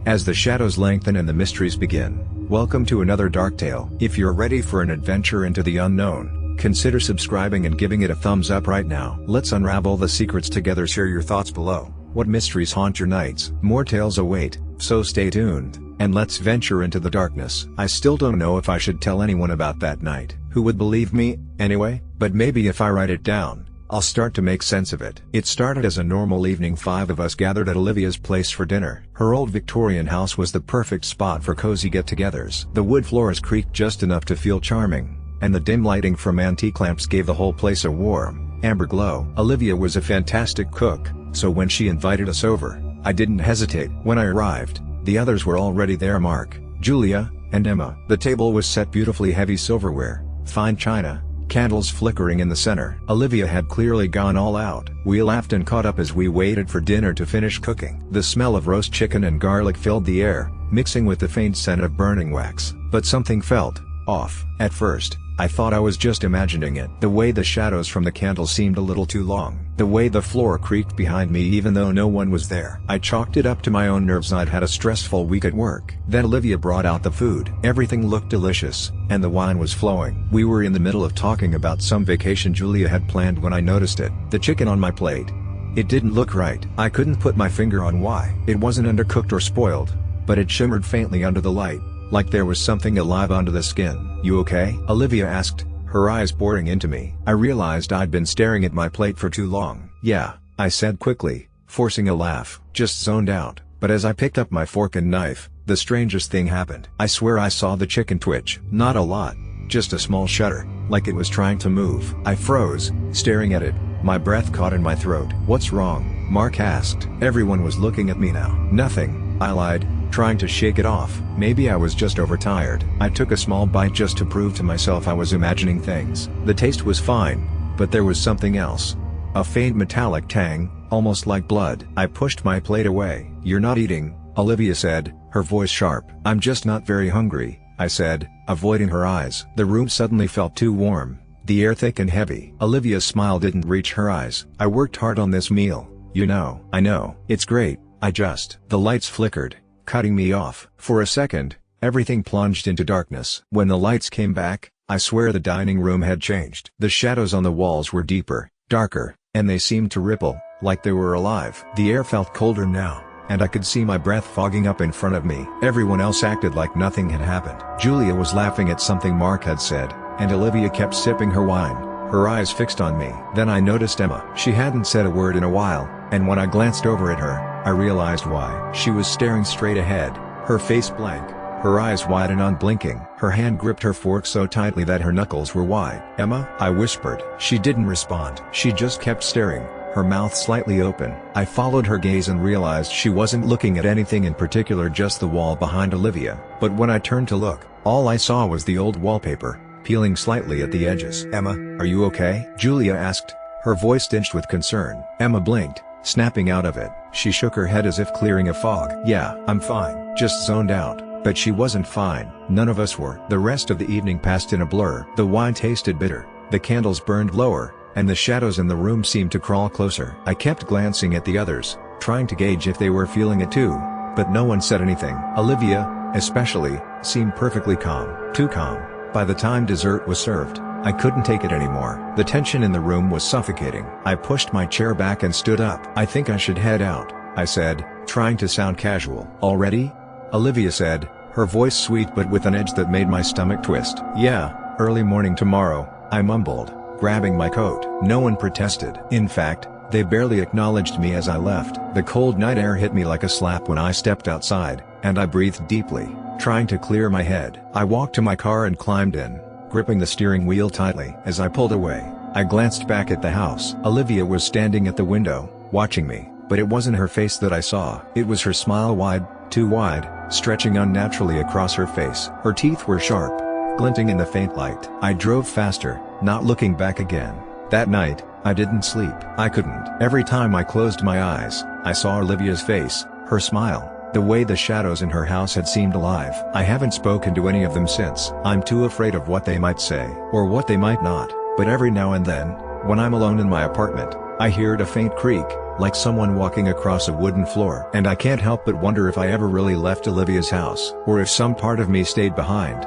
As the shadows lengthen and the mysteries begin, welcome to another dark tale. If you're ready for an adventure into the unknown, consider subscribing and giving it a thumbs up right now. Let's unravel the secrets together. Share your thoughts below. What mysteries haunt your nights? More tales await, so stay tuned, and let's venture into the darkness. I still don't know if I should tell anyone about that night. Who would believe me, anyway? But maybe if I write it down, I'll start to make sense of it. It started as a normal evening. 5 of us gathered at Olivia's place for dinner. Her old Victorian house was the perfect spot for cozy get-togethers. The wood floors creaked just enough to feel charming, and the dim lighting from antique lamps gave the whole place a warm, amber glow. Olivia was a fantastic cook, so when she invited us over, I didn't hesitate. When I arrived, the others were already there: Mark, Julia, and Emma. The table was set beautifully, heavy silverware, fine china, candles flickering in the center. Olivia had clearly gone all out. We laughed and caught up as we waited for dinner to finish cooking. The smell of roast chicken and garlic filled the air, mixing with the faint scent of burning wax. But something felt off. At first, I thought I was just imagining it. The way the shadows from the candles seemed a little too long. The way the floor creaked behind me even though no one was there. I chalked it up to my own nerves. I'd had a stressful week at work. Then Olivia brought out the food. Everything looked delicious, and the wine was flowing. We were in the middle of talking about some vacation Julia had planned when I noticed it. The chicken on my plate. It didn't look right. I couldn't put my finger on why. It wasn't undercooked or spoiled, but it shimmered faintly under the light, like there was something alive under the skin. "You okay?" Olivia asked, her eyes boring into me. I realized I'd been staring at my plate for too long. "Yeah," I said quickly, forcing a laugh. "Just zoned out." But as I picked up my fork and knife, the strangest thing happened. I swear I saw the chicken twitch. Not a lot, just a small shudder, like it was trying to move. I froze, staring at it, my breath caught in my throat. "What's wrong?" Mark asked. Everyone was looking at me now. "Nothing," I lied, trying to shake it off. Maybe I was just overtired. I took a small bite just to prove to myself I was imagining things. The taste was fine, but there was something else. A faint metallic tang, almost like blood. I pushed my plate away. "You're not eating," Olivia said, her voice sharp. "I'm just not very hungry," I said, avoiding her eyes. The room suddenly felt too warm, the air thick and heavy. Olivia's smile didn't reach her eyes. "I worked hard on this meal, you know." "I know. It's great. The lights flickered, cutting me off. For a second, everything plunged into darkness. When the lights came back, I swear the dining room had changed. The shadows on the walls were deeper, darker, and they seemed to ripple, like they were alive. The air felt colder now, and I could see my breath fogging up in front of me. Everyone else acted like nothing had happened. Julia was laughing at something Mark had said, and Olivia kept sipping her wine, her eyes fixed on me. Then I noticed Emma. She hadn't said a word in a while, and when I glanced over at her, I realized why. She was staring straight ahead, her face blank, her eyes wide and unblinking. Her hand gripped her fork so tightly that her knuckles were wide. "Emma?" I whispered. She didn't respond. She just kept staring, her mouth slightly open. I followed her gaze and realized she wasn't looking at anything in particular, just the wall behind Olivia. But when I turned to look, all I saw was the old wallpaper, peeling slightly at the edges. "Emma, are you okay?" Julia asked, her voice tinged with concern. Emma blinked, snapping out of it. She shook her head as if clearing a fog. "Yeah, I'm fine. Just zoned out." But she wasn't fine. None of us were. The rest of the evening passed in a blur. The wine tasted bitter, the candles burned lower, and the shadows in the room seemed to crawl closer. I kept glancing at the others, trying to gauge if they were feeling it too, but no one said anything. Olivia, especially, seemed perfectly calm. Too calm. By the time dessert was served, I couldn't take it anymore. The tension in the room was suffocating. I pushed my chair back and stood up. "I think I should head out," I said, trying to sound casual. "Already?" Olivia said, her voice sweet but with an edge that made my stomach twist. "Yeah, early morning tomorrow," I mumbled, grabbing my coat. No one protested. In fact, they barely acknowledged me as I left. The cold night air hit me like a slap when I stepped outside, and I breathed deeply, trying to clear my head. I walked to my car and climbed in, gripping the steering wheel tightly. As I pulled away, I glanced back at the house. Olivia was standing at the window, watching me, but it wasn't her face that I saw. It was her smile, wide, too wide, stretching unnaturally across her face. Her teeth were sharp, glinting in the faint light. I drove faster, not looking back again. That night, I didn't sleep. I couldn't. Every time I closed my eyes, I saw Olivia's face, her smile, the way the shadows in her house had seemed alive. I haven't spoken to any of them since. I'm too afraid of what they might say, or what they might not, but every now and then, when I'm alone in my apartment, I heard a faint creak, like someone walking across a wooden floor. And I can't help but wonder if I ever really left Olivia's house, or if some part of me stayed behind.